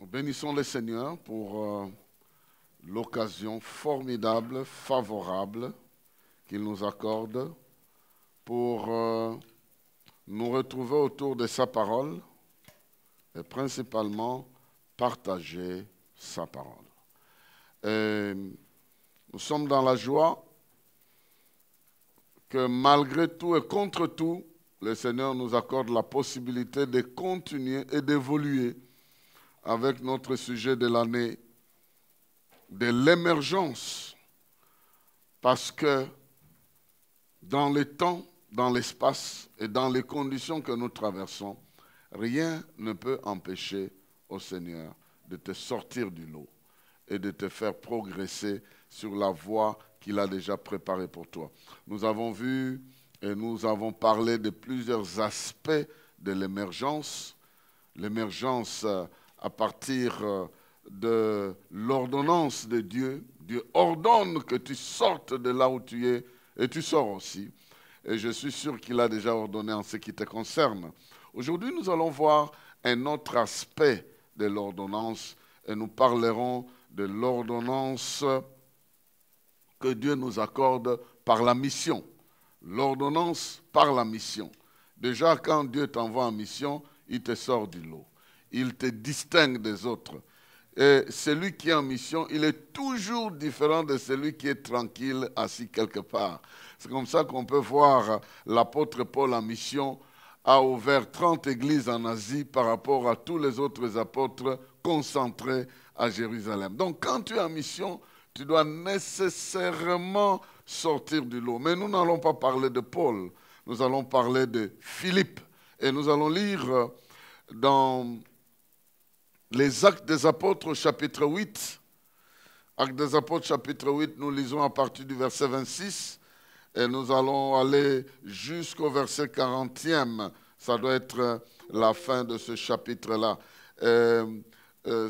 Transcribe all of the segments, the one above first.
Bénissons le Seigneur pour l'occasion formidable, favorable qu'il nous accorde pour nous retrouver autour de sa parole et principalement partager sa parole. Et nous sommes dans la joie que malgré tout et contre tout, le Seigneur nous accorde la possibilité de continuer et d'évoluer avec notre sujet de l'année, de l'émergence. Parce que dans le temps, dans l'espace et dans les conditions que nous traversons, rien ne peut empêcher au Seigneur de te sortir du lot et de te faire progresser sur la voie qu'il a déjà préparée pour toi. Nous avons vu et nous avons parlé de plusieurs aspects de l'émergence. L'émergence à partir de l'ordonnance de Dieu. Dieu ordonne que tu sortes de là où tu es et tu sors aussi. Et je suis sûr qu'il a déjà ordonné en ce qui te concerne. Aujourd'hui, nous allons voir un autre aspect de l'ordonnance et nous parlerons de l'ordonnance que Dieu nous accorde par la mission. L'ordonnance par la mission. Déjà, quand Dieu t'envoie en mission, il te sort du lot. Il te distingue des autres. Et celui qui est en mission, il est toujours différent de celui qui est tranquille, assis quelque part. C'est comme ça qu'on peut voir l'apôtre Paul en mission a ouvert 30 églises en Asie par rapport à tous les autres apôtres concentrés à Jérusalem. Donc quand tu es en mission, tu dois nécessairement sortir du lot. Mais nous n'allons pas parler de Paul, nous allons parler de Philippe. Et nous allons lire dans les Actes des Apôtres, chapitre 8. Actes des Apôtres, chapitre 8, nous lisons à partir du verset 26. Et nous allons aller jusqu'au verset 40e. Ça doit être la fin de ce chapitre-là.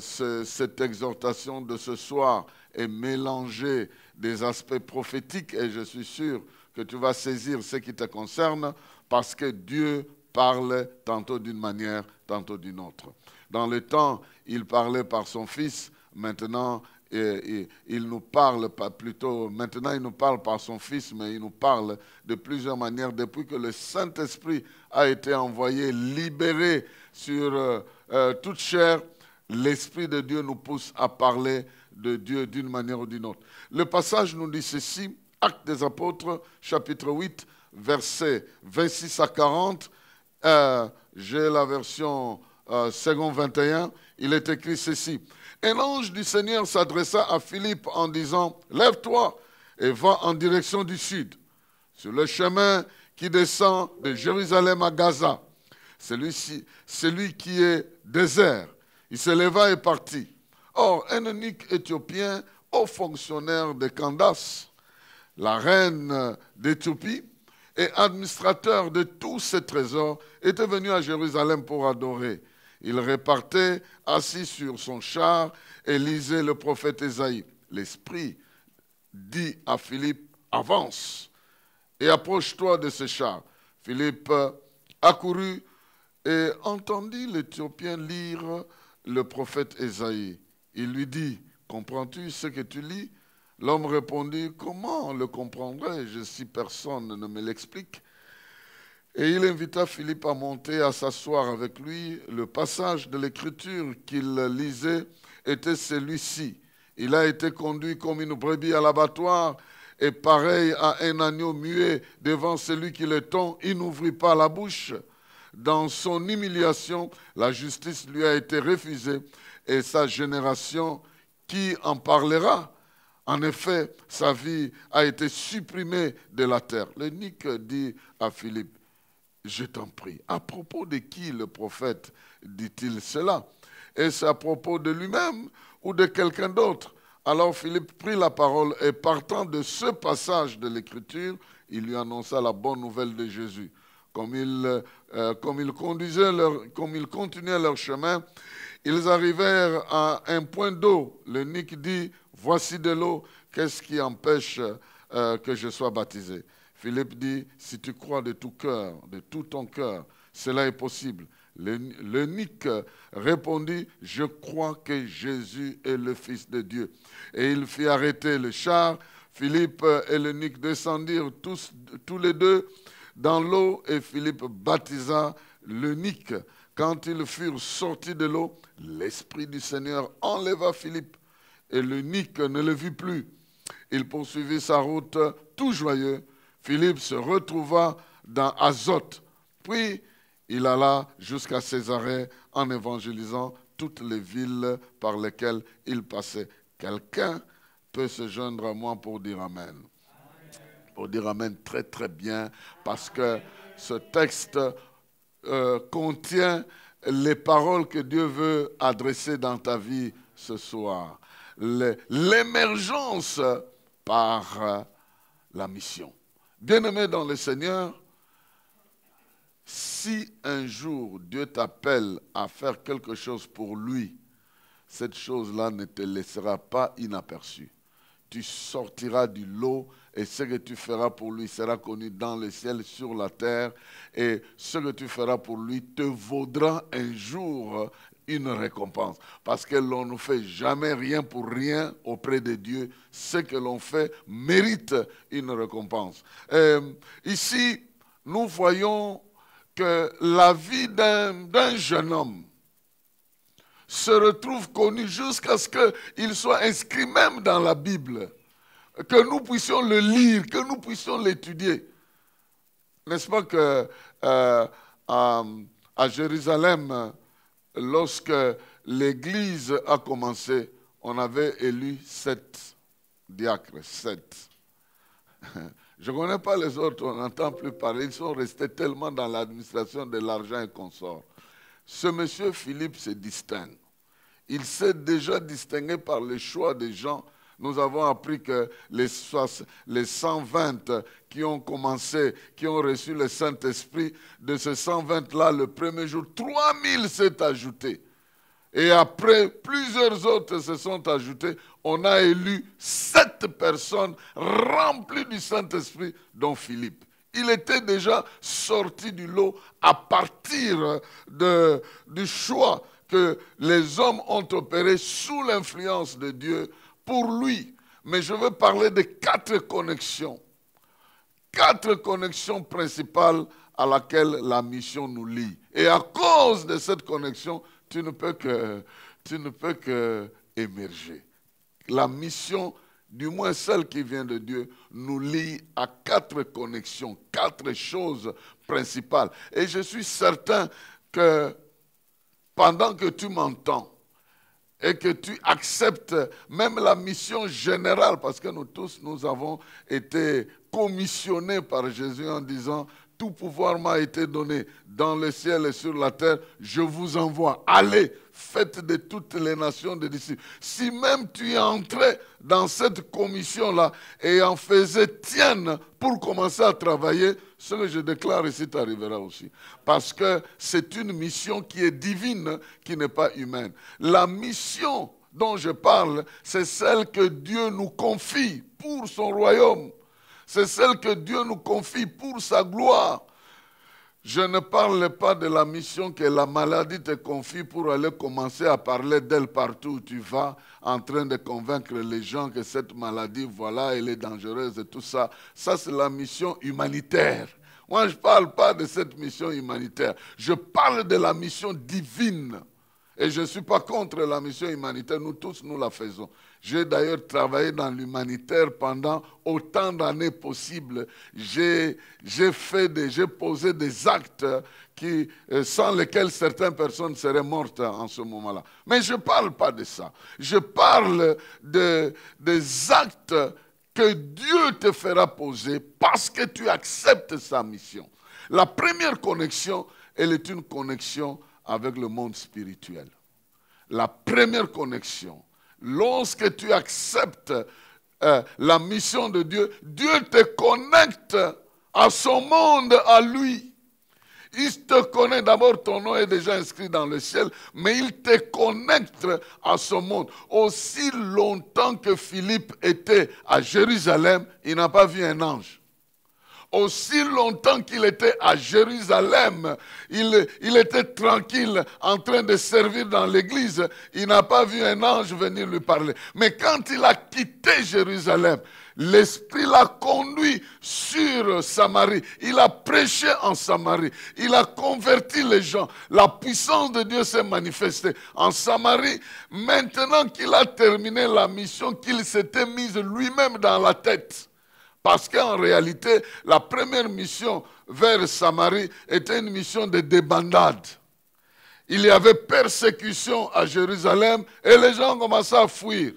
Cette exhortation de ce soir est mélangée des aspects prophétiques. Et je suis sûr que tu vas saisir ce qui te concerne parce que Dieu parle tantôt d'une manière, tantôt d'une autre. Dans le temps, il parlait par son Fils. Maintenant, il nous parle pas plutôt. Maintenant, il nous parle par son Fils, mais il nous parle de plusieurs manières. Depuis que le Saint-Esprit a été envoyé, libéré sur toute chair, l'Esprit de Dieu nous pousse à parler de Dieu d'une manière ou d'une autre. Le passage nous dit ceci, Actes des Apôtres, chapitre 8, versets 26 à 40. J'ai la version second 21, il est écrit ceci. Un ange du Seigneur s'adressa à Philippe en disant, « Lève-toi et va en direction du sud, sur le chemin qui descend de Jérusalem à Gaza. Celui qui est désert. » Il se leva et partit. Or, un eunuque éthiopien, haut fonctionnaire de Candace, la reine d'Éthiopie, et administrateur de tous ses trésors, était venu à Jérusalem pour adorer. Il repartait assis sur son char et lisait le prophète Ésaïe. L'Esprit dit à Philippe, « Avance et approche-toi de ce char. » Philippe accourut et entendit l'Éthiopien lire le prophète Ésaïe. Il lui dit, « Comprends-tu ce que tu lis ?» L'homme répondit, « Comment le comprendrais-je si personne ne me l'explique ?» Et il invita Philippe à monter, à s'asseoir avec lui. Le passage de l'écriture qu'il lisait était celui-ci. Il a été conduit comme une brebis à l'abattoir, et pareil à un agneau muet devant celui qui le tond, il n'ouvrit pas la bouche. Dans son humiliation, la justice lui a été refusée, et sa génération, qui en parlera? En effet, sa vie a été supprimée de la terre. L'eunuque dit à Philippe, « Je t'en prie, à propos de qui le prophète dit-il cela? Est-ce à propos de lui-même ou de quelqu'un d'autre ?» Alors Philippe prit la parole et partant de ce passage de l'Écriture, il lui annonça la bonne nouvelle de Jésus. Comme ils continuaient leur chemin, ils arrivèrent à un point d'eau. L'eunuque dit, « Voici de l'eau, qu'est-ce qui empêche que je sois baptisé ?» Philippe dit, si tu crois de tout cœur, de tout ton cœur, cela est possible. L'eunuque répondit, je crois que Jésus est le Fils de Dieu. Et il fit arrêter le char. Philippe et l'eunuque descendirent tous les deux dans l'eau et Philippe baptisa l'eunuque. Quand ils furent sortis de l'eau, l'Esprit du Seigneur enleva Philippe et l'eunuque ne le vit plus. Il poursuivit sa route tout joyeux. Philippe se retrouva dans Azote. Puis il alla jusqu'à Césarée en évangélisant toutes les villes par lesquelles il passait. Quelqu'un peut se joindre à moi pour dire Amen. Pour dire Amen très très bien, parce que ce texte contient les paroles que Dieu veut adresser dans ta vie ce soir. L'émergence par la mission. Bien-aimé dans le Seigneur, si un jour Dieu t'appelle à faire quelque chose pour lui, cette chose-là ne te laissera pas inaperçue. Tu sortiras du lot et ce que tu feras pour lui sera connu dans le ciel, sur la terre. Et ce que tu feras pour lui te vaudra un jour une récompense. Parce que l'on ne fait jamais rien pour rien auprès de Dieu. Ce que l'on fait mérite une récompense. Ici, nous voyons que la vie d'un jeune homme se retrouve connu jusqu'à ce qu'il soit inscrit même dans la Bible, que nous puissions le lire, que nous puissions l'étudier. N'est-ce pas que à Jérusalem, lorsque l'Église a commencé, on avait élu 7 diacres, 7. Je ne connais pas les autres, on n'entend plus parler. Ils sont restés tellement dans l'administration de l'argent et consorts. Ce monsieur Philippe se distingue. Il s'est déjà distingué par le choix des gens. Nous avons appris que les 120 qui ont commencé, qui ont reçu le Saint-Esprit, de ces 120-là, le premier jour, 3000 s'est ajouté. Et après, plusieurs autres se sont ajoutés. On a élu 7 personnes remplies du Saint-Esprit, dont Philippe. Il était déjà sorti du lot à partir du choix que les hommes ont opéré sous l'influence de Dieu pour lui. Mais je veux parler de 4 connexions. 4 connexions principales à laquelle la mission nous lie. Et à cause de cette connexion, tu ne peux que émerger. La mission, du moins celle qui vient de Dieu, nous lie à 4 connexions, 4 choses principales. Et je suis certain que pendant que tu m'entends et que tu acceptes même la mission générale, parce que nous tous, nous avons été commissionnés par Jésus en disant « Tout pouvoir m'a été donné dans le ciel et sur la terre, je vous envoie. Allez, faites de toutes les nations des disciples. » Si même tu es entré dans cette commission-là et en faisais tienne pour commencer à travailler, ce que je déclare ici t'arrivera aussi. Parce que c'est une mission qui est divine, qui n'est pas humaine. La mission dont je parle, c'est celle que Dieu nous confie pour son royaume. C'est celle que Dieu nous confie pour sa gloire. Je ne parle pas de la mission que la maladie te confie pour aller commencer à parler d'elle partout où tu vas, en train de convaincre les gens que cette maladie, voilà, elle est dangereuse et tout ça. Ça, c'est la mission humanitaire. Moi, je ne parle pas de cette mission humanitaire. Je parle de la mission divine. Et je ne suis pas contre la mission humanitaire. Nous tous, nous la faisons. J'ai d'ailleurs travaillé dans l'humanitaire pendant autant d'années possibles. J'ai posé des actes sans lesquels certaines personnes seraient mortes en ce moment-là. Mais je ne parle pas de ça. Je parle des actes que Dieu te fera poser parce que tu acceptes sa mission. La première connexion, elle est une connexion avec le monde spirituel. La première connexion, lorsque tu acceptes la mission de Dieu, Dieu te connecte à son monde, à lui. Il te connaît, d'abord ton nom est déjà inscrit dans le ciel, mais il te connecte à son monde. Aussi longtemps que Philippe était à Jérusalem, il n'a pas vu un ange. Aussi longtemps qu'il était à Jérusalem, il était tranquille en train de servir dans l'église. Il n'a pas vu un ange venir lui parler. Mais quand il a quitté Jérusalem, l'Esprit l'a conduit sur Samarie. Il a prêché en Samarie. Il a converti les gens. La puissance de Dieu s'est manifestée en Samarie. Maintenant qu'il a terminé la mission qu'il s'était mise lui-même dans la tête. Parce qu'en réalité, la première mission vers Samarie était une mission de débandade. Il y avait persécution à Jérusalem et les gens commençaient à fuir.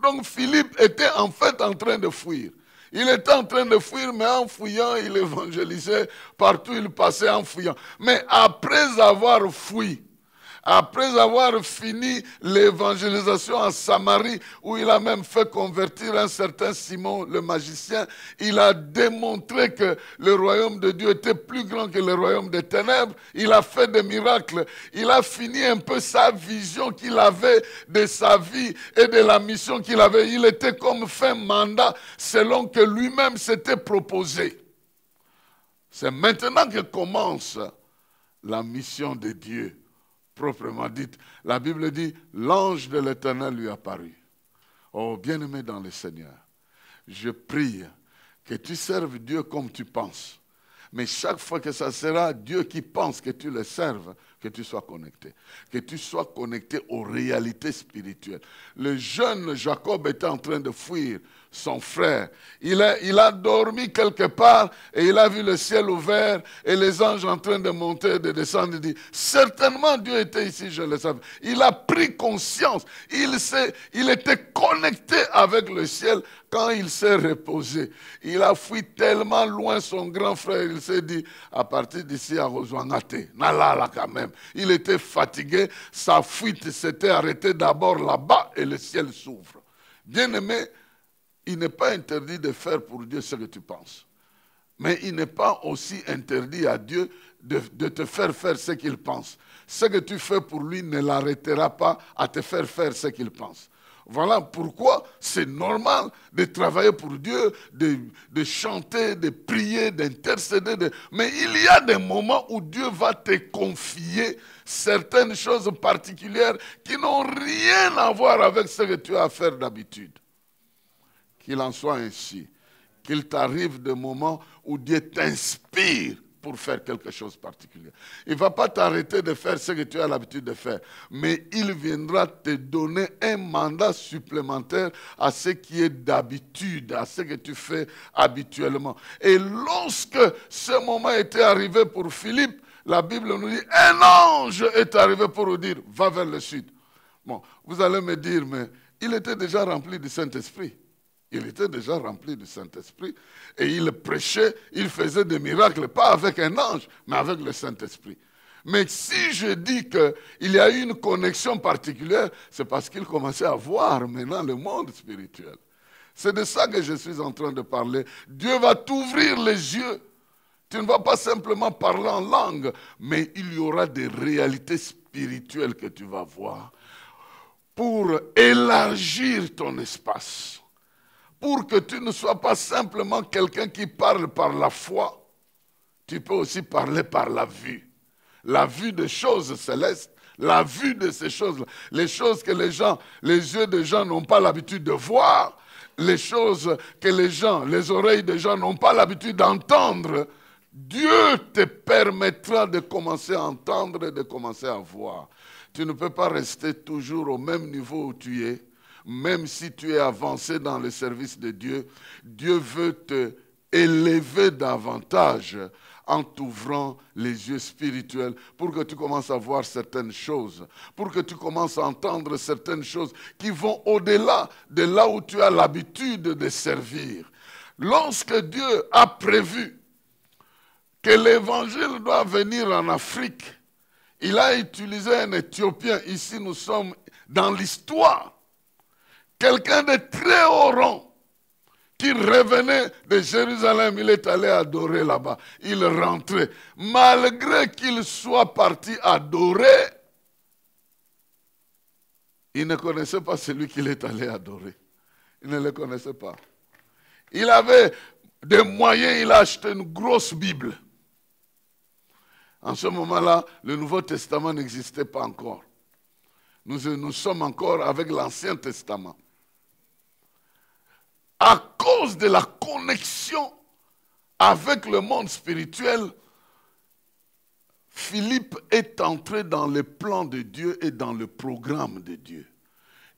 Donc Philippe était en fait en train de fuir. Il était en train de fuir, mais en fuyant, il évangélisait partout, il passait en fuyant. Mais après avoir fui, après avoir fini l'évangélisation en Samarie, où il a même fait convertir un certain Simon le magicien, il a démontré que le royaume de Dieu était plus grand que le royaume des ténèbres. Il a fait des miracles. Il a fini un peu sa vision qu'il avait de sa vie et de la mission qu'il avait. Il était comme fin mandat selon que lui-même s'était proposé. C'est maintenant que commence la mission de Dieu. Proprement dite, la Bible dit, l'ange de l'Éternel lui apparut. Oh, bien-aimé dans le Seigneur, je prie que tu serves Dieu comme tu penses. Mais chaque fois que ça sera Dieu qui pense que tu le serves, que tu sois connecté. Que tu sois connecté aux réalités spirituelles. Le jeune Jacob était en train de fuir son frère. Il a dormi quelque part et il a vu le ciel ouvert et les anges en train de monter et de descendre. Il dit, certainement Dieu était ici, je le savais. Il a pris conscience. Il était connecté avec le ciel quand il s'est reposé. Il a fui tellement loin son grand frère. Il s'est dit, à partir d'ici à Rozwangate, Nalala quand même. Il était fatigué. Sa fuite s'était arrêtée d'abord là-bas et le ciel s'ouvre. Bien-aimé, il n'est pas interdit de faire pour Dieu ce que tu penses. Mais il n'est pas aussi interdit à Dieu de te faire faire ce qu'il pense. Ce que tu fais pour lui ne l'arrêtera pas à te faire faire ce qu'il pense. Voilà pourquoi c'est normal de travailler pour Dieu, de chanter, de prier, d'intercéder. Mais il y a des moments où Dieu va te confier certaines choses particulières qui n'ont rien à voir avec ce que tu as à faire d'habitude. Qu'il en soit ainsi. Qu'il t'arrive des moments où Dieu t'inspire pour faire quelque chose de particulier. Il ne va pas t'arrêter de faire ce que tu as l'habitude de faire, mais il viendra te donner un mandat supplémentaire à ce qui est d'habitude, à ce que tu fais habituellement. Et lorsque ce moment était arrivé pour Philippe, la Bible nous dit, un ange est arrivé pour nous dire, va vers le sud. Bon, vous allez me dire, mais il était déjà rempli du Saint-Esprit. Il était déjà rempli du Saint-Esprit et il prêchait, il faisait des miracles, pas avec un ange, mais avec le Saint-Esprit. Mais si je dis qu'il y a eu une connexion particulière, c'est parce qu'il commençait à voir maintenant le monde spirituel. C'est de ça que je suis en train de parler. Dieu va t'ouvrir les yeux. Tu ne vas pas simplement parler en langue, mais il y aura des réalités spirituelles que tu vas voir pour élargir ton espace. Pour que tu ne sois pas simplement quelqu'un qui parle par la foi, tu peux aussi parler par la vue. La vue des choses célestes, la vue de ces choses-là. Les choses que les yeux des gens n'ont pas l'habitude de voir, les choses que les oreilles des gens n'ont pas l'habitude d'entendre. Dieu te permettra de commencer à entendre et de commencer à voir. Tu ne peux pas rester toujours au même niveau où tu es. Même si tu es avancé dans le service de Dieu, Dieu veut te élever davantage en t'ouvrant les yeux spirituels pour que tu commences à voir certaines choses, pour que tu commences à entendre certaines choses qui vont au-delà de là où tu as l'habitude de servir. Lorsque Dieu a prévu que l'évangile doit venir en Afrique, il a utilisé un Éthiopien. Ici, nous sommes dans l'histoire. Quelqu'un de très haut rang qui revenait de Jérusalem, il est allé adorer là-bas. Il rentrait. Malgré qu'il soit parti adorer, il ne connaissait pas celui qu'il est allé adorer. Il ne le connaissait pas. Il avait des moyens, il a acheté une grosse Bible. En ce moment-là, le Nouveau Testament n'existait pas encore. Nous sommes encore avec l'Ancien Testament. À cause de la connexion avec le monde spirituel, Philippe est entré dans le plan de Dieu et dans le programme de Dieu.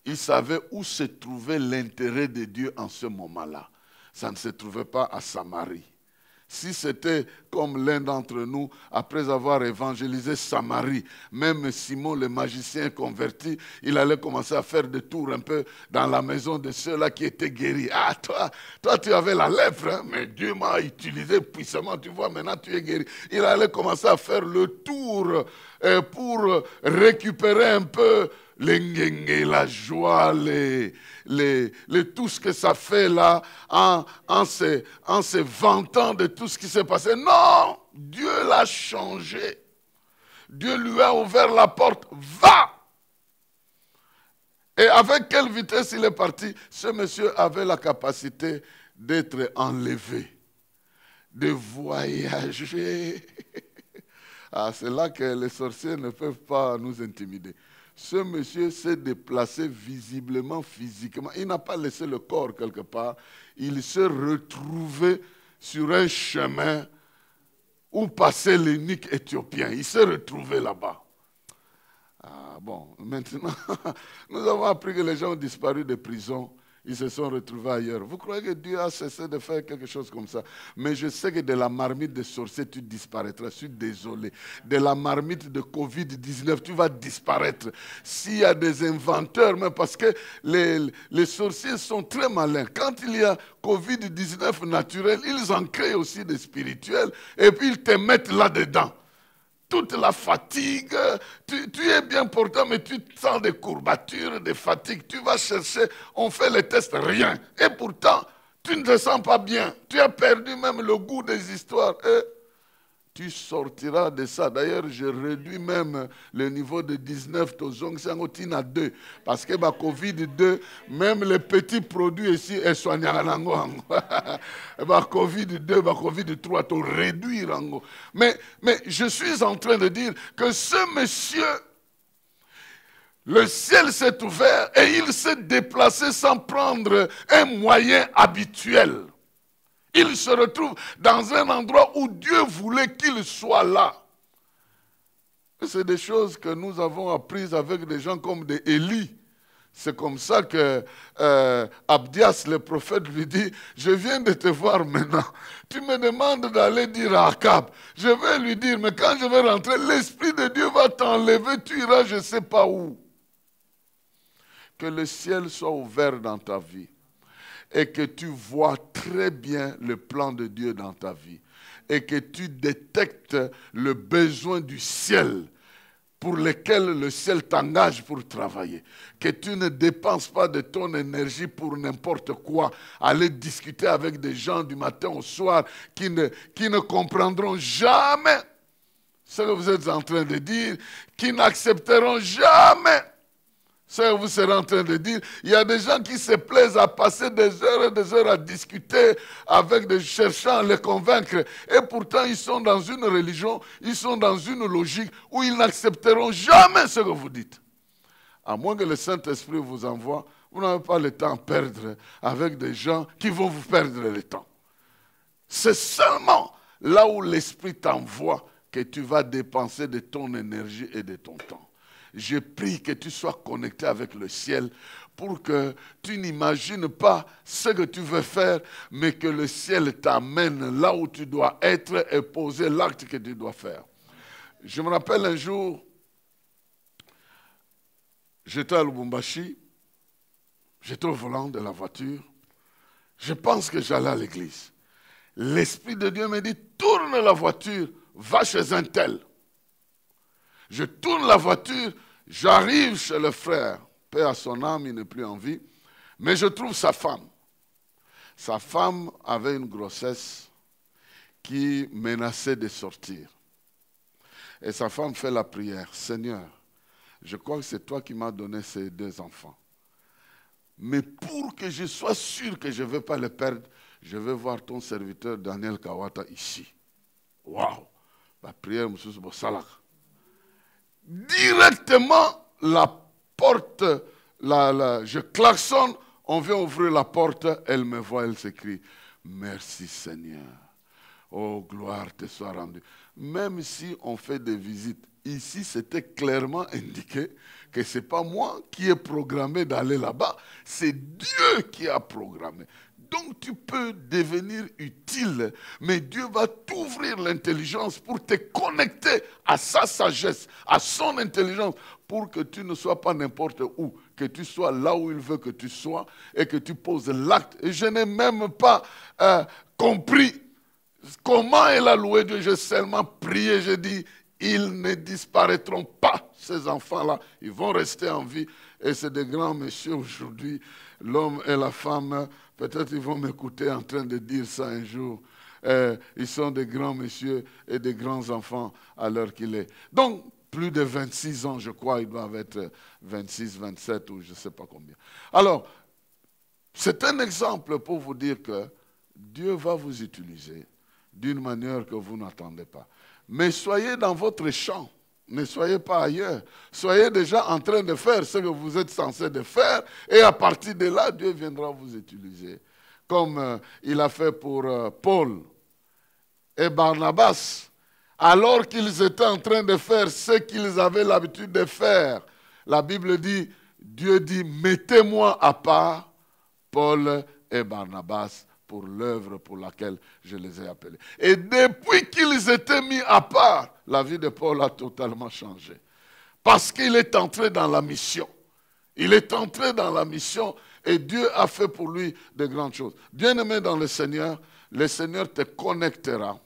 Il savait où se trouvait l'intérêt de Dieu en ce moment-là. Ça ne se trouvait pas à Samarie. Si c'était comme l'un d'entre nous, après avoir évangélisé Samarie, même Simon le magicien converti, il allait commencer à faire des tours un peu dans la maison de ceux-là qui étaient guéris. Ah, toi tu avais la lèpre, hein, mais Dieu m'a utilisé puissamment, tu vois, maintenant tu es guéri. Il allait commencer à faire le tour pour récupérer un peu les la joie, tout ce que ça fait là, en se vantant de tout ce qui s'est passé. Non, Dieu l'a changé. Dieu lui a ouvert la porte. Va! Et avec quelle vitesse il est parti? Ce monsieur avait la capacité d'être enlevé, de voyager. Ah, c'est là que les sorciers ne peuvent pas nous intimider. Ce monsieur s'est déplacé visiblement, physiquement. Il n'a pas laissé le corps quelque part. Il s'est retrouvé sur un chemin où passait l'eunuque éthiopien. Il s'est retrouvé là-bas. Ah bon, maintenant, nous avons appris que les gens ont disparu des prisons. Ils se sont retrouvés ailleurs. Vous croyez que Dieu a cessé de faire quelque chose comme ça? Mais je sais que de la marmite des sorciers, tu disparaîtras. Je suis désolé. De la marmite de Covid-19, tu vas disparaître. S'il y a des inventeurs, mais parce que les sorciers sont très malins. Quand il y a Covid-19 naturel, ils en créent aussi des spirituels et puis ils te mettent là-dedans. Toute la fatigue, tu es bien portant, mais tu sens des courbatures, des fatigues. Tu vas chercher, on fait les tests, rien. Et pourtant, tu ne te sens pas bien. Tu as perdu même le goût des histoires. Et tu sortiras de ça. D'ailleurs, je réduis même le niveau de 19 à 2. Parce que la COVID-2, même les petits produits ici, ils soignent. COVID-2, COVID-3, tu réduire. Mais je suis en train de dire que ce monsieur, le ciel s'est ouvert et il s'est déplacé sans prendre un moyen habituel. Il se retrouve dans un endroit où Dieu voulait qu'il soit là. C'est des choses que nous avons apprises avec des gens comme des Élie. C'est comme ça que Abdias, le prophète, lui dit, je viens de te voir maintenant. Tu me demandes d'aller dire à Akab. Je vais lui dire, mais quand je vais rentrer, l'Esprit de Dieu va t'enlever, tu iras je ne sais pas où. Que le ciel soit ouvert dans ta vie. Et que tu vois très bien le plan de Dieu dans ta vie. Et que tu détectes le besoin du ciel pour lequel le ciel t'engage pour travailler. Que tu ne dépenses pas de ton énergie pour n'importe quoi. Aller discuter avec des gens du matin au soir qui ne comprendront jamais ce que vous êtes en train de dire, qui n'accepteront jamais ce que vous serez en train de dire. Il y a des gens qui se plaisent à passer des heures et des heures à discuter avec des chercheurs, à les convaincre. Et pourtant, ils sont dans une religion, ils sont dans une logique où ils n'accepteront jamais ce que vous dites. À moins que le Saint-Esprit vous envoie, vous n'avez pas le temps à perdre avec des gens qui vont vous perdre le temps. C'est seulement là où l'Esprit t'envoie que tu vas dépenser de ton énergie et de ton temps. Je prie que tu sois connecté avec le ciel pour que tu n'imagines pas ce que tu veux faire, mais que le ciel t'amène là où tu dois être et poser l'acte que tu dois faire. Je me rappelle un jour, j'étais à Lubumbashi, j'étais au volant de la voiture, je pense que j'allais à l'église. L'Esprit de Dieu me dit, tourne la voiture, va chez un tel. Je tourne la voiture, j'arrive chez le frère. Paix à son âme, il n'est plus en vie. Mais je trouve sa femme. Sa femme avait une grossesse qui menaçait de sortir. Et sa femme fait la prière. Seigneur, je crois que c'est toi qui m'as donné ces 2 enfants. Mais pour que je sois sûr que je ne vais pas les perdre, je vais voir ton serviteur Daniel Kawata ici. Waouh! La prière, monsieur Bossalak. Directement, la porte, je klaxonne, on vient ouvrir la porte, elle me voit, elle s'écrie, merci Seigneur. Oh, gloire te soit rendue. Même si on fait des visites, ici c'était clairement indiqué que ce n'est pas moi qui ai programmé d'aller là-bas, c'est Dieu qui a programmé. Donc tu peux devenir utile, mais Dieu va t'ouvrir l'intelligence pour te connecter à sa sagesse, à son intelligence, pour que tu ne sois pas n'importe où, que tu sois là où il veut que tu sois et que tu poses l'acte. Et je n'ai même pas compris comment elle a loué Dieu. J'ai seulement prié, j'ai dit, ils ne disparaîtront pas, ces enfants-là, ils vont rester en vie. Et c'est des grands messieurs aujourd'hui, l'homme et la femme. Peut-être ils vont m'écouter en train de dire ça un jour. Ils sont des grands messieurs et des grands enfants à l'heure qu'il est. Donc, plus de 26 ans, je crois, ils doivent être 26, 27 ou je ne sais pas combien. Alors, c'est un exemple pour vous dire que Dieu va vous utiliser d'une manière que vous n'attendez pas. Mais soyez dans votre champ. Ne soyez pas ailleurs. Soyez déjà en train de faire ce que vous êtes censé de faire. Et à partir de là, Dieu viendra vous utiliser. Comme il a fait pour Paul et Barnabas. Alors qu'ils étaient en train de faire ce qu'ils avaient l'habitude de faire. La Bible dit, Dieu dit, mettez-moi à part Paul et Barnabas pour l'œuvre pour laquelle je les ai appelés. Et depuis qu'ils étaient mis à part, la vie de Paul a totalement changé. Parce qu'il est entré dans la mission. Il est entré dans la mission et Dieu a fait pour lui de grandes choses. Bien-aimé dans le Seigneur te connectera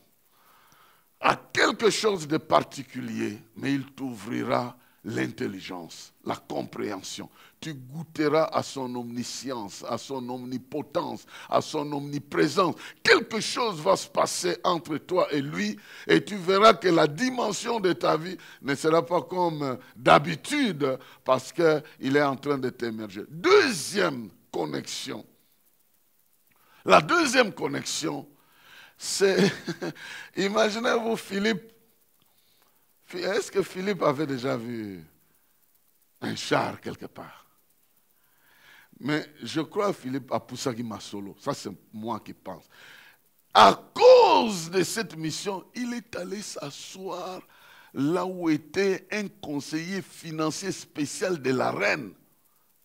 à quelque chose de particulier, mais il t'ouvrira l'intelligence, la compréhension. Tu goûteras à son omniscience, à son omnipotence, à son omniprésence. Quelque chose va se passer entre toi et lui et tu verras que la dimension de ta vie ne sera pas comme d'habitude parce qu'il est en train de t'émerger. Deuxième connexion. La deuxième connexion, c'est, imaginez-vous Philippe. Est-ce que Philippe avait déjà vu un char quelque part? Mais je crois que Philippe a poussé Masolo. Ça, c'est moi qui pense. À cause de cette mission, il est allé s'asseoir là où était un conseiller financier spécial de la reine.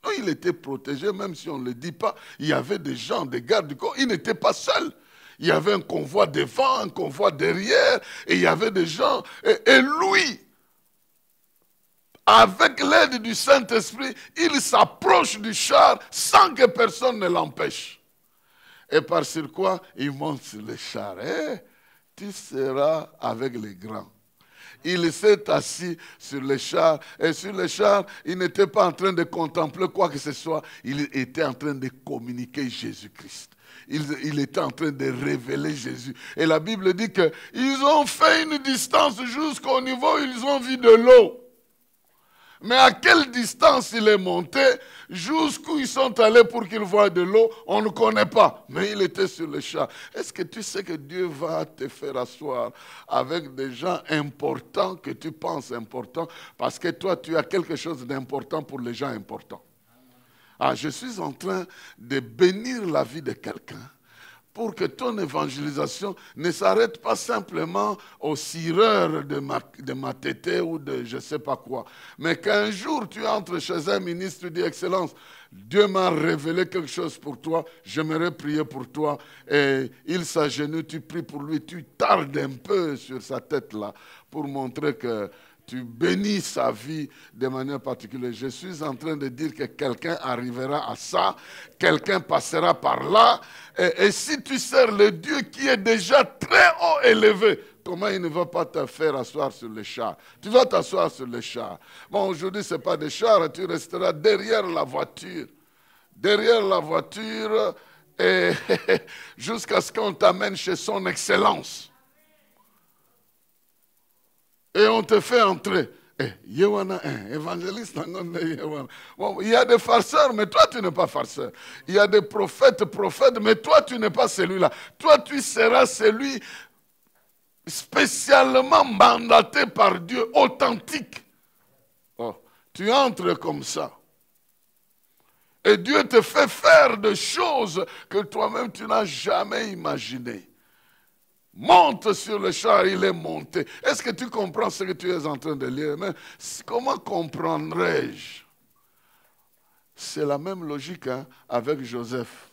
Donc, il était protégé, même si on ne le dit pas. Il y avait des gens, des gardes du corps. Il n'était pas seul. Il y avait un convoi devant, un convoi derrière, et il y avait des gens. Et lui, avec l'aide du Saint-Esprit, il s'approche du char sans que personne ne l'empêche. Et par sur quoi il monte sur le char. Tu seras avec les grands. Il s'est assis sur le char. Et sur le char, il n'était pas en train de contempler quoi que ce soit. Il était en train de communiquer Jésus-Christ. Il était en train de révéler Jésus. Et la Bible dit qu'ils ont fait une distance jusqu'au niveau où ils ont vu de l'eau. Mais à quelle distance il est monté, jusqu'où ils sont allés pour qu'ils voient de l'eau, on ne connaît pas. Mais il était sur le char. Est-ce que tu sais que Dieu va te faire asseoir avec des gens importants que tu penses importants, parce que toi, tu as quelque chose d'important pour les gens importants. Ah, je suis en train de bénir la vie de quelqu'un pour que ton évangélisation ne s'arrête pas simplement au cireur de ma tétée ou de je ne sais pas quoi, mais qu'un jour tu entres chez un ministre, tu dis « Excellence, Dieu m'a révélé quelque chose pour toi, j'aimerais prier pour toi. » Et il s'agenouille, tu pries pour lui, tu tardes un peu sur sa tête là pour montrer que tu bénis sa vie de manière particulière. Je suis en train de dire que quelqu'un arrivera à ça, quelqu'un passera par là. Et si tu sers le Dieu qui est déjà très haut élevé, comment il ne va pas te faire asseoir sur les chars? Tu vas t'asseoir sur les chars. Bon, aujourd'hui, ce n'est pas des chars, tu resteras derrière la voiture. Derrière la voiture, et jusqu'à ce qu'on t'amène chez son excellence. Et on te fait entrer. Évangéliste, bon, il y a des farceurs, mais toi tu n'es pas farceur. Il y a des prophètes, mais toi tu n'es pas celui-là. Toi tu seras celui spécialement mandaté par Dieu, authentique. Oh, tu entres comme ça. Et Dieu te fait faire des choses que toi-même tu n'as jamais imaginées. Monte sur le char, il est monté. Est-ce que tu comprends ce que tu es en train de lire? Mais comment comprendrais-je? C'est la même logique avec Joseph.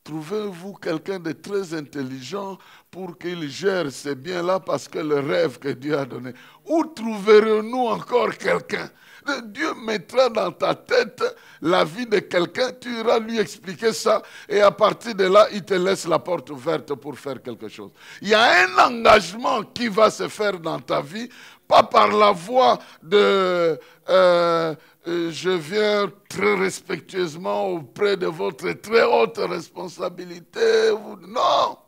Trouvez-vous quelqu'un de très intelligent pour qu'il gère ces biens-là parce que le rêve que Dieu a donné. Où trouverons-nous encore quelqu'un? Dieu mettra dans ta tête la vie de quelqu'un, tu iras lui expliquer ça et à partir de là, il te laisse la porte ouverte pour faire quelque chose. Il y a un engagement qui va se faire dans ta vie, pas par la voie de je viens très respectueusement auprès de votre très haute responsabilité. Non!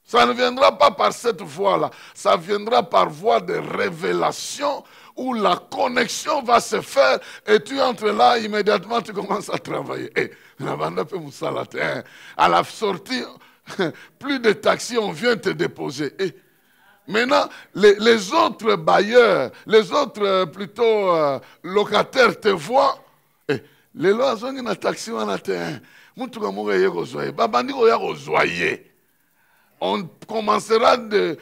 Ça ne viendra pas par cette voie-là. Ça viendra par voie de révélation où la connexion va se faire et tu entres là, immédiatement tu commences à travailler. À la sortie, plus de taxis, on vient te déposer. Maintenant, les autres bailleurs, les autres plutôt locataires te voient. Les lois sont une taxi, on a on commencera de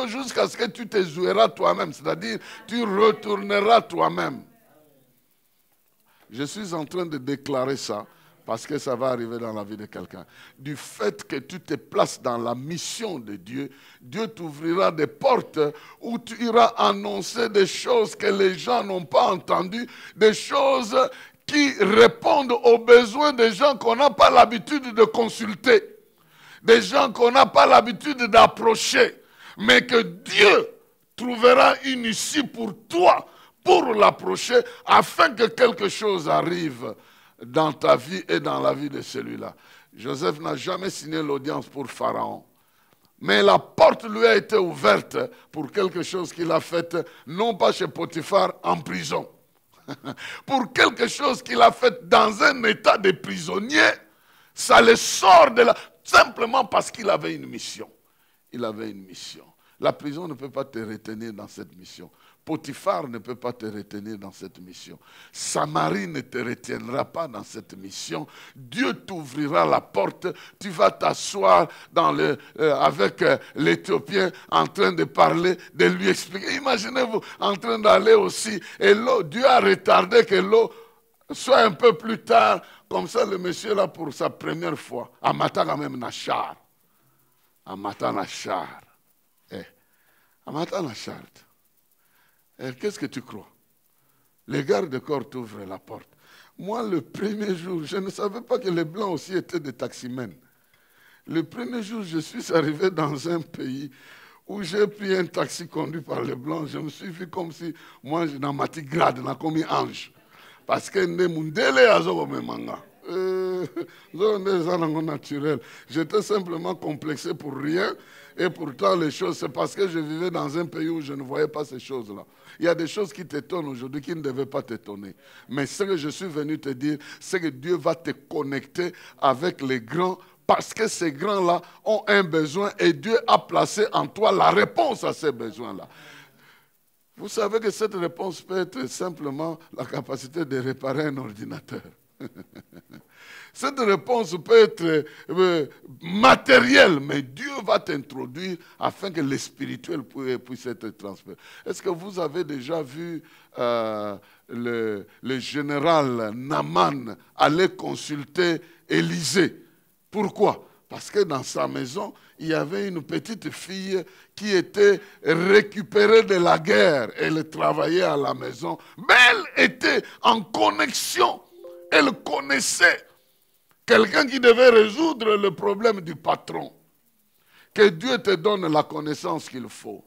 jusqu'à ce que tu te joueras toi-même, c'est-à-dire tu retourneras toi-même. Je suis en train de déclarer ça parce que ça va arriver dans la vie de quelqu'un. Du fait que tu te places dans la mission de Dieu, Dieu t'ouvrira des portes où tu iras annoncer des choses que les gens n'ont pas entendues, des choses qui répondent aux besoins des gens qu'on n'a pas l'habitude de consulter. Des gens qu'on n'a pas l'habitude d'approcher, mais que Dieu trouvera une issue pour toi, pour l'approcher, afin que quelque chose arrive dans ta vie et dans la vie de celui-là. Joseph n'a jamais signé l'audience pour Pharaon, mais la porte lui a été ouverte pour quelque chose qu'il a fait, non pas chez Potiphar, en prison. Pour quelque chose qu'il a fait dans un état de prisonnier, ça le sort de là. Simplement parce qu'il avait une mission. Il avait une mission. La prison ne peut pas te retenir dans cette mission. Potiphar ne peut pas te retenir dans cette mission. Samarie ne te retiendra pas dans cette mission. Dieu t'ouvrira la porte. Tu vas t'asseoir avec l'Éthiopien en train de parler, de lui expliquer. Imaginez-vous en train d'aller aussi. Et l'eau, Dieu a retardé que l'eau soit un peu plus tard. Comme ça, le monsieur là, pour sa première fois, Amata quand même Nachar. Amata Nachar. Amata Nachar. Qu'est-ce que tu crois? Les gardes-corps t'ouvrent la porte. Moi, le premier jour, je ne savais pas que les Blancs aussi étaient des taximens. Le premier jour, je suis arrivé dans un pays où j'ai pris un taxi conduit par les Blancs. Je me suis vu comme si, moi, dans ma petite grade, comme un ange. Parce que naturel. J'étais simplement complexé pour rien. Et pourtant, les choses, c'est parce que je vivais dans un pays où je ne voyais pas ces choses-là. Il y a des choses qui t'étonnent aujourd'hui qui ne devaient pas t'étonner. Mais ce que je suis venu te dire, c'est que Dieu va te connecter avec les grands parce que ces grands-là ont un besoin et Dieu a placé en toi la réponse à ces besoins-là. Vous savez que cette réponse peut être simplement la capacité de réparer un ordinateur. Cette réponse peut être matérielle, mais Dieu va t'introduire afin que le spirituel puisse être transféré. Est-ce que vous avez déjà vu le général Naaman aller consulter Élisée? Pourquoi? Parce que dans sa maison, il y avait une petite fille qui était récupérée de la guerre. Elle travaillait à la maison, mais elle était en connexion. Elle connaissait quelqu'un qui devait résoudre le problème du patron. Que Dieu te donne la connaissance qu'il faut.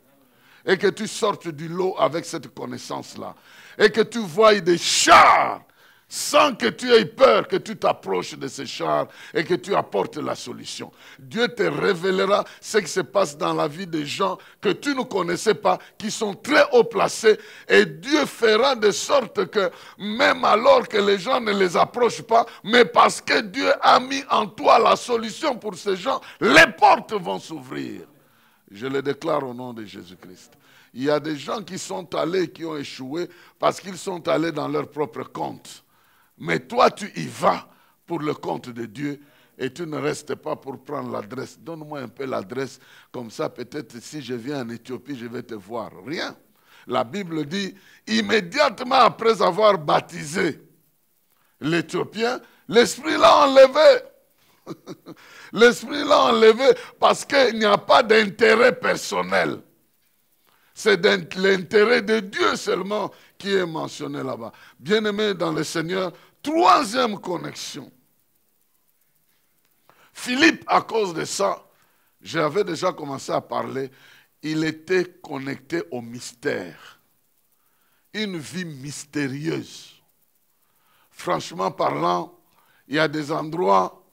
Et que tu sortes du lot avec cette connaissance-là. Et que tu voies des chars sans que tu aies peur, que tu t'approches de ces chars et que tu apportes la solution. Dieu te révélera ce qui se passe dans la vie des gens que tu ne connaissais pas, qui sont très haut placés, et Dieu fera de sorte que même alors que les gens ne les approchent pas, mais parce que Dieu a mis en toi la solution pour ces gens, les portes vont s'ouvrir. Je le déclare au nom de Jésus-Christ. Il y a des gens qui sont allés, qui ont échoué parce qu'ils sont allés dans leur propre compte. Mais toi, tu y vas pour le compte de Dieu et tu ne restes pas pour prendre l'adresse. Donne-moi un peu l'adresse, comme ça peut-être si je viens en Éthiopie, je vais te voir. Rien. La Bible dit, immédiatement après avoir baptisé l'Éthiopien, l'Esprit l'a enlevé. L'Esprit l'a enlevé parce qu'il n'y a pas d'intérêt personnel. C'est l'intérêt de Dieu seulement qui est mentionné là-bas. Bien-aimés dans le Seigneur, troisième connexion. Philippe, à cause de ça, j'avais déjà commencé à parler, il était connecté au mystère. Une vie mystérieuse. Franchement parlant, il y a des endroits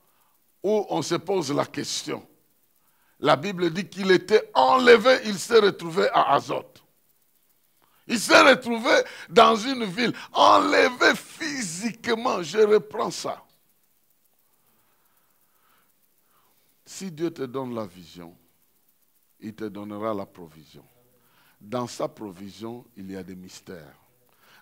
où on se pose la question. La Bible dit qu'il était enlevé, il s'est retrouvé à Azote. Il s'est retrouvé dans une ville, enlevé physiquement. Je reprends ça. Si Dieu te donne la vision, il te donnera la provision. Dans sa provision, il y a des mystères.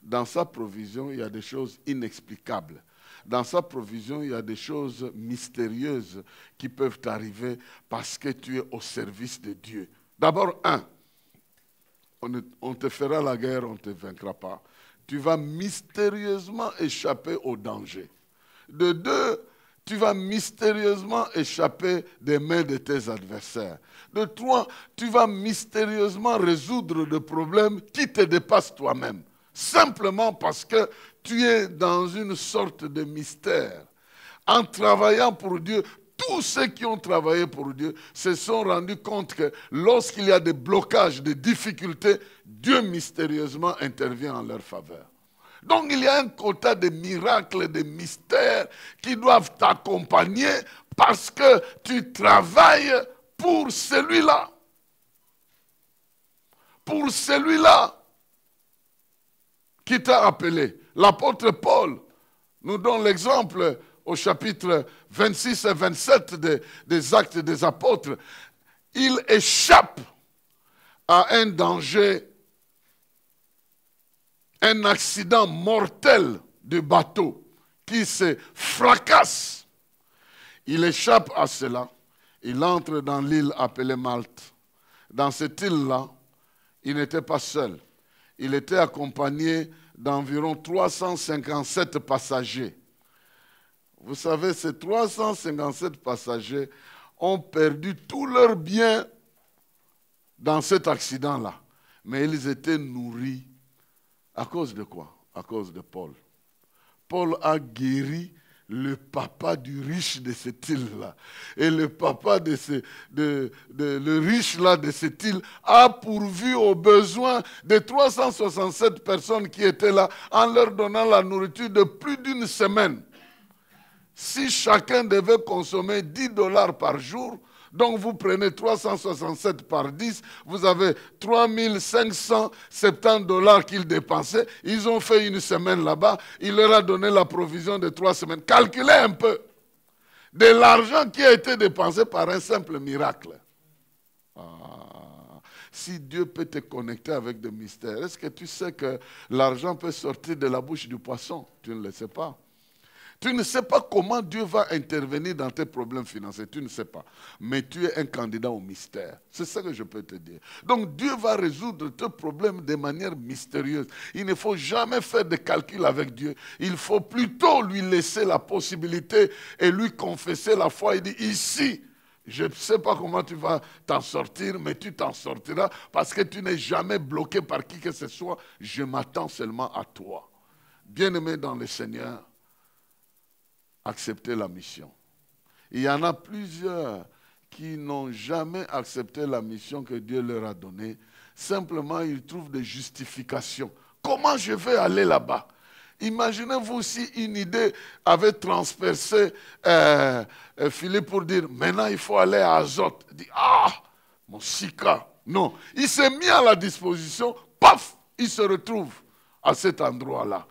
Dans sa provision, il y a des choses inexplicables. Dans sa provision, il y a des choses mystérieuses qui peuvent t'arriver parce que tu es au service de Dieu. D'abord, on te fera la guerre, on ne te vaincra pas. Tu vas mystérieusement échapper au danger. De deux, tu vas mystérieusement échapper des mains de tes adversaires. De trois, tu vas mystérieusement résoudre des problèmes qui te dépassent toi-même. Simplement parce que tu es dans une sorte de mystère. En travaillant pour Dieu, tous ceux qui ont travaillé pour Dieu se sont rendus compte que lorsqu'il y a des blocages, des difficultés, Dieu mystérieusement intervient en leur faveur. Donc il y a un quota de miracles, de mystères qui doivent t'accompagner parce que tu travailles pour celui-là. Pour celui-là qui t'a appelé. L'apôtre Paul nous donne l'exemple au chapitre 26 et 27 des Actes des Apôtres. Il échappe à un danger, un accident mortel de bateau qui se fracasse. Il échappe à cela. Il entre dans l'île appelée Malte. Dans cette île-là, il n'était pas seul. Il était accompagné d'environ 357 passagers. Vous savez, ces 357 passagers ont perdu tous leurs biens dans cet accident-là. Mais ils étaient nourris. À cause de quoi? À cause de Paul. Paul a guéri le papa du riche de cette île-là. Et le papa le riche là de cette île a pourvu aux besoins des 367 personnes qui étaient là en leur donnant la nourriture de plus d'une semaine. Si chacun devait consommer $10 par jour, donc vous prenez 367 par 10, vous avez 3570 $ qu'ils dépensaient. Ils ont fait une semaine là-bas, il leur a donné la provision de 3 semaines. Calculez un peu de l'argent qui a été dépensé par un simple miracle. Si Dieu peut te connecter avec des mystères, est-ce que tu sais que l'argent peut sortir de la bouche du poisson? Tu ne le sais pas. Tu ne sais pas comment Dieu va intervenir dans tes problèmes financiers. Tu ne sais pas. Mais tu es un candidat au mystère. C'est ça que je peux te dire. Donc Dieu va résoudre tes problèmes de manière mystérieuse. Il ne faut jamais faire de calcul avec Dieu. Il faut plutôt lui laisser la possibilité et lui confesser la foi. Il dit ici, je ne sais pas comment tu vas t'en sortir, mais tu t'en sortiras parce que tu n'es jamais bloqué par qui que ce soit. Je m'attends seulement à toi. Bien-aimé dans le Seigneur, accepter la mission. Il y en a plusieurs qui n'ont jamais accepté la mission que Dieu leur a donnée. Simplement, ils trouvent des justifications. Comment je vais aller là-bas? Imaginez-vous si une idée avait transpercé Philippe pour dire, maintenant il faut aller à Azote. Il dit, ah, mon Sika. Non, il s'est mis à la disposition, paf, il se retrouve à cet endroit-là.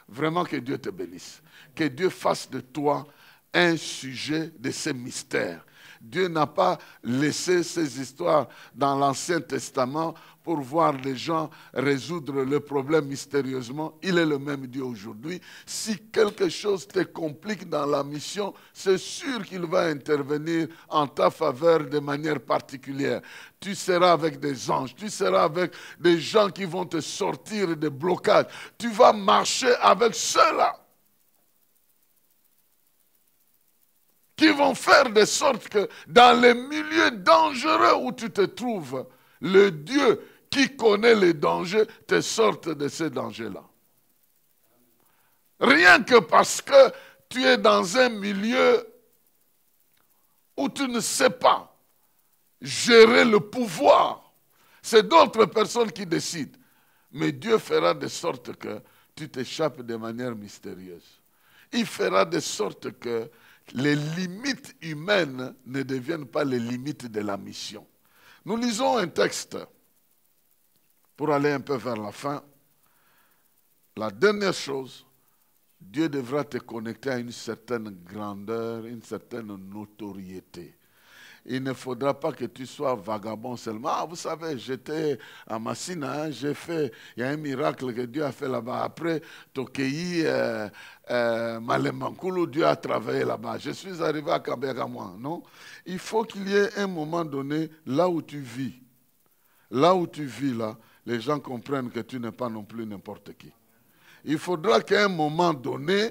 Vraiment que Dieu te bénisse. Que Dieu fasse de toi un sujet de ces mystères. Dieu n'a pas laissé ces histoires dans l'Ancien Testament pour voir les gens résoudre le problème mystérieusement. Il est le même Dieu aujourd'hui. Si quelque chose te complique dans la mission, c'est sûr qu'il va intervenir en ta faveur de manière particulière. Tu seras avec des anges, tu seras avec des gens qui vont te sortir des blocages. Tu vas marcher avec ceux-là qui vont faire de sorte que dans les milieux dangereux où tu te trouves, le Dieu qui connaît les dangers te sorte de ces dangers-là. Rien que parce que tu es dans un milieu où tu ne sais pas gérer le pouvoir. C'est d'autres personnes qui décident. Mais Dieu fera de sorte que tu t'échappes de manière mystérieuse. Il fera de sorte que les limites humaines ne deviennent pas les limites de la mission. Nous lisons un texte pour aller un peu vers la fin. La dernière chose, Dieu devra te connecter à une certaine grandeur, une certaine notoriété. Il ne faudra pas que tu sois vagabond seulement. Ah, vous savez, j'étais à Massina, hein, j'ai fait, il y a un miracle que Dieu a fait là-bas. Après, Tokei, Malemankulu, Dieu a travaillé là-bas. Je suis arrivé à Kabega, moi, non? Il faut qu'il y ait un moment donné, là où tu vis. Là où tu vis, là, les gens comprennent que tu n'es pas non plus n'importe qui. Il faudra qu'à un moment donné,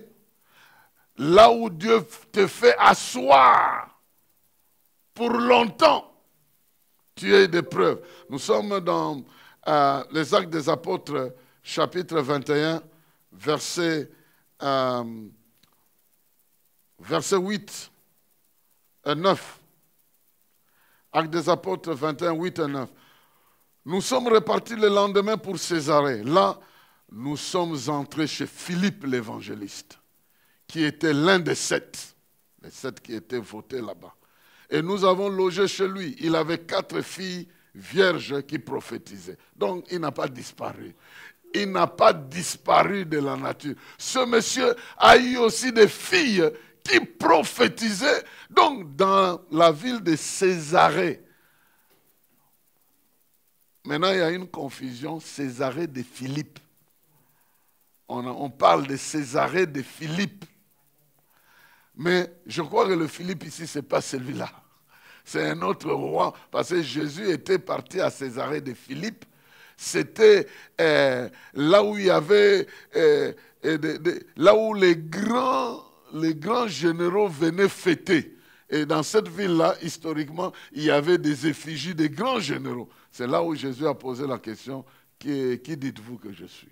là où Dieu te fait asseoir, pour longtemps, tu as des preuves. Nous sommes dans les Actes des Apôtres, chapitre 21, verset 8 et 9. Actes des Apôtres 21, 8 et 9. Nous sommes repartis le lendemain pour Césarée. Là, nous sommes entrés chez Philippe l'évangéliste, qui était l'un des 7. Les 7 qui étaient votés là-bas. Et nous avons logé chez lui. Il avait 4 filles vierges qui prophétisaient. Donc, il n'a pas disparu. Il n'a pas disparu de la nature. Ce monsieur a eu aussi des filles qui prophétisaient. Donc, dans la ville de Césarée. Maintenant, il y a une confusion. Césarée de Philippe. On parle de Césarée de Philippe. Mais je crois que le Philippe ici, ce n'est pas celui-là. C'est un autre roi, parce que Jésus était parti à Césarée de Philippe. C'était là où il y avait, là où les grands généraux venaient fêter. Et dans cette ville-là, historiquement, il y avait des effigies des grands généraux. C'est là où Jésus a posé la question, qui dites-vous que je suis ?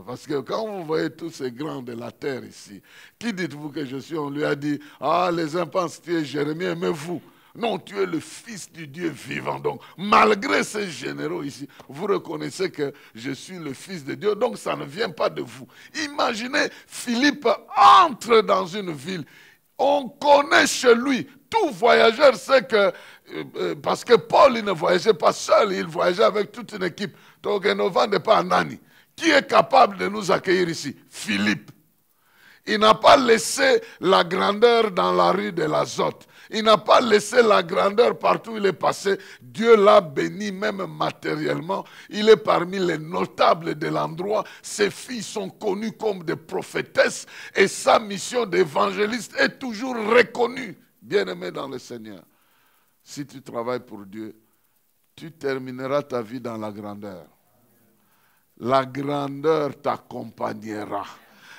Parce que quand vous voyez tous ces grands de la terre ici, qui dites-vous que je suis? On lui a dit, ah, les uns pensent que tu es Jérémie, mais vous, non, tu es le fils du Dieu vivant. Donc, malgré ces généraux ici, vous reconnaissez que je suis le fils de Dieu, donc ça ne vient pas de vous. Imaginez, Philippe entre dans une ville, on connaît chez lui, tout voyageur sait que, parce que Paul, il ne voyageait pas seul, il voyageait avec toute une équipe. Donc, Genova n'est pas un Nani. Qui est capable de nous accueillir ici? Philippe. Il n'a pas laissé la grandeur dans la rue de l'Azote. Il n'a pas laissé la grandeur partout où il est passé. Dieu l'a béni même matériellement. Il est parmi les notables de l'endroit. Ses filles sont connues comme des prophétesses et sa mission d'évangéliste est toujours reconnue. Bien-aimé dans le Seigneur, si tu travailles pour Dieu, tu termineras ta vie dans la grandeur. La grandeur t'accompagnera.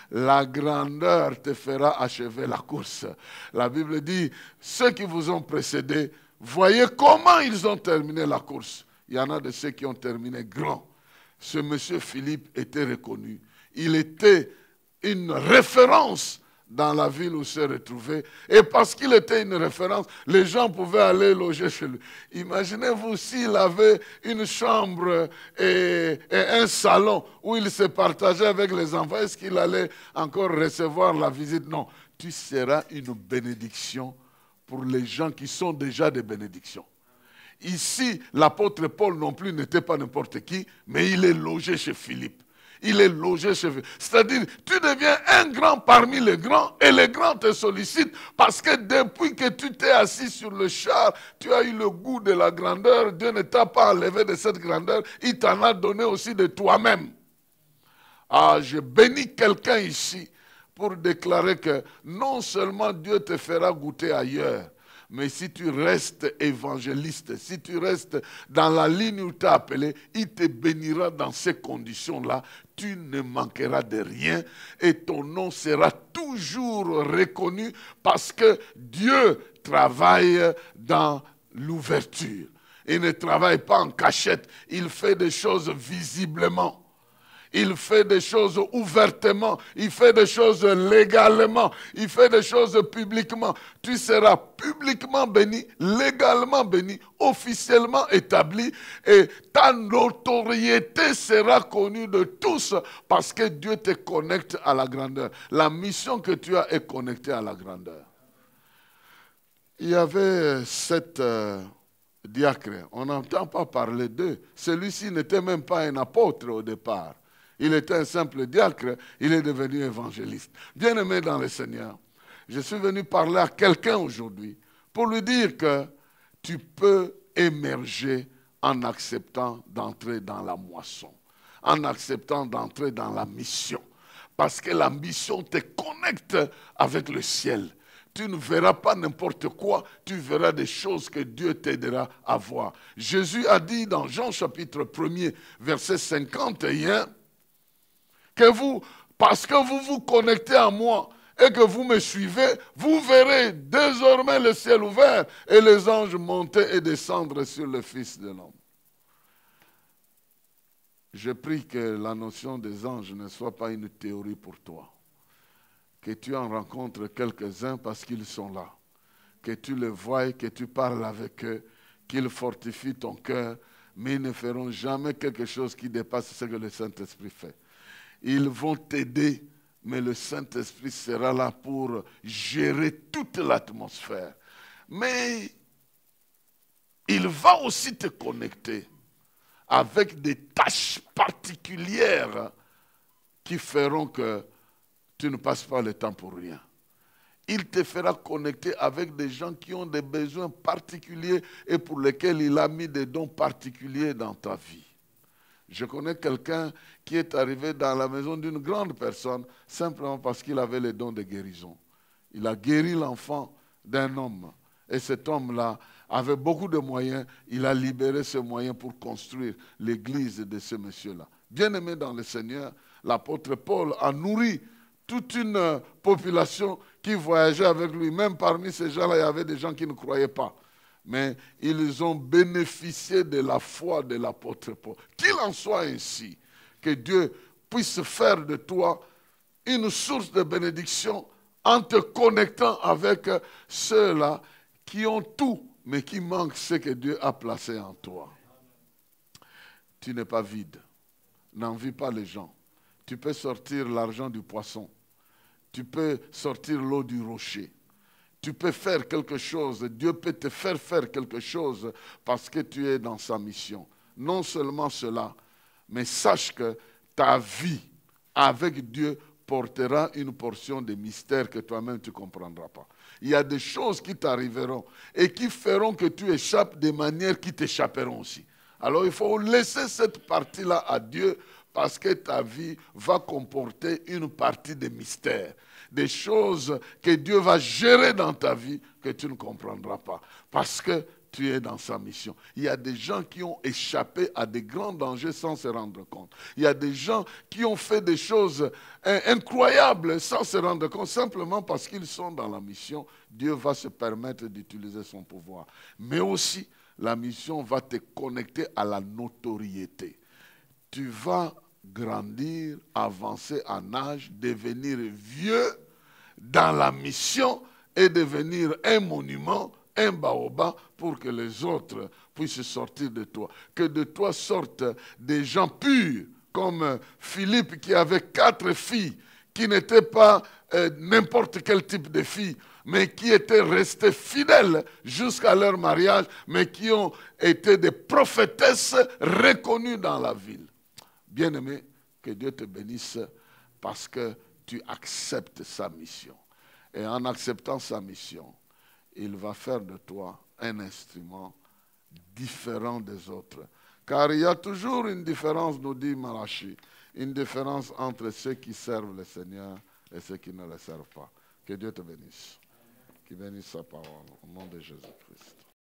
La grandeur te fera achever la course. La Bible dit, ceux qui vous ont précédés, voyez comment ils ont terminé la course. Il y en a de ceux qui ont terminé grand. Ce monsieur Philippe était reconnu. Il était une référence dans la ville où se retrouvait. Et parce qu'il était une référence, les gens pouvaient aller loger chez lui. Imaginez-vous s'il avait une chambre et un salon où il se partageait avec les enfants. Est-ce qu'il allait encore recevoir la visite? Non. Tu seras une bénédiction pour les gens qui sont déjà des bénédictions. Ici, l'apôtre Paul non plus n'était pas n'importe qui, mais il est logé chez Philippe. Il est logé chez Philippe. C'est-à-dire, tu deviens un grand parmi les grands et les grands te sollicitent parce que depuis que tu t'es assis sur le char, tu as eu le goût de la grandeur. Dieu ne t'a pas enlevé de cette grandeur, il t'en a donné aussi de toi-même. Ah, je bénis quelqu'un ici pour déclarer que non seulement Dieu te fera goûter ailleurs, mais si tu restes évangéliste, si tu restes dans la ligne où tu es appelé, il te bénira dans ces conditions-là. Tu ne manqueras de rien et ton nom sera toujours reconnu parce que Dieu travaille dans l'ouverture. Il ne travaille pas en cachette, il fait des choses visiblement. Il fait des choses ouvertement, il fait des choses légalement, il fait des choses publiquement. Tu seras publiquement béni, légalement béni, officiellement établi et ta notoriété sera connue de tous parce que Dieu te connecte à la grandeur. La mission que tu as est connectée à la grandeur. Il y avait 7 diacres, on n'entend pas parler d'eux. Celui-ci n'était même pas un apôtre au départ. Il était un simple diacre, il est devenu évangéliste. Bien-aimé dans le Seigneur, je suis venu parler à quelqu'un aujourd'hui pour lui dire que tu peux émerger en acceptant d'entrer dans la moisson, en acceptant d'entrer dans la mission. Parce que la mission te connecte avec le ciel. Tu ne verras pas n'importe quoi, tu verras des choses que Dieu t'aidera à voir. Jésus a dit dans Jean chapitre 1er, verset 51, que vous, parce que vous vous connectez à moi et que vous me suivez, vous verrez désormais le ciel ouvert et les anges monter et descendre sur le Fils de l'homme. Je prie que la notion des anges ne soit pas une théorie pour toi. Que tu en rencontres quelques-uns parce qu'ils sont là. Que tu les voies, que tu parles avec eux, qu'ils fortifient ton cœur, mais ils ne feront jamais quelque chose qui dépasse ce que le Saint-Esprit fait. Ils vont t'aider, mais le Saint-Esprit sera là pour gérer toute l'atmosphère. Mais il va aussi te connecter avec des tâches particulières qui feront que tu ne passes pas le temps pour rien. Il te fera connecter avec des gens qui ont des besoins particuliers et pour lesquels il a mis des dons particuliers dans ta vie. Je connais quelqu'un qui est arrivé dans la maison d'une grande personne simplement parce qu'il avait les dons de guérison. Il a guéri l'enfant d'un homme. Et cet homme-là avait beaucoup de moyens. Il a libéré ce moyen pour construire l'église de ce monsieur-là. Bien-aimé dans le Seigneur, l'apôtre Paul a nourri toute une population qui voyageait avec lui. Même parmi ces gens-là, il y avait des gens qui ne croyaient pas. Mais ils ont bénéficié de la foi de l'apôtre Paul. Qu'il en soit ainsi, que Dieu puisse faire de toi une source de bénédiction en te connectant avec ceux-là qui ont tout, mais qui manquent ce que Dieu a placé en toi. Tu n'es pas vide. N'envie pas les gens. Tu peux sortir l'argent du poisson. Tu peux sortir l'eau du rocher. Tu peux faire quelque chose, Dieu peut te faire faire quelque chose parce que tu es dans sa mission. Non seulement cela, mais sache que ta vie avec Dieu portera une portion de mystère que toi-même tu ne comprendras pas. Il y a des choses qui t'arriveront et qui feront que tu échappes de manières qui t'échapperont aussi. Alors il faut laisser cette partie-là à Dieu parce que ta vie va comporter une partie de mystère. Des choses que Dieu va gérer dans ta vie que tu ne comprendras pas. Parce que tu es dans sa mission. Il y a des gens qui ont échappé à des grands dangers sans se rendre compte. Il y a des gens qui ont fait des choses incroyables sans se rendre compte. Simplement parce qu'ils sont dans la mission, Dieu va se permettre d'utiliser son pouvoir. Mais aussi, la mission va te connecter à la notoriété. Tu vas grandir, avancer en âge, devenir vieux, dans la mission et devenir un monument, un baobab, pour que les autres puissent sortir de toi. Que de toi sortent des gens purs, comme Philippe qui avait 4 filles, qui n'étaient pas n'importe quel type de filles, mais qui étaient restées fidèles jusqu'à leur mariage, mais qui ont été des prophétesses reconnues dans la ville. Bien-aimé, que Dieu te bénisse parce que tu acceptes sa mission. Et en acceptant sa mission, il va faire de toi un instrument différent des autres. Car il y a toujours une différence, nous dit Malachi, une différence entre ceux qui servent le Seigneur et ceux qui ne le servent pas. Que Dieu te bénisse. Qu'il bénisse sa parole au nom de Jésus-Christ.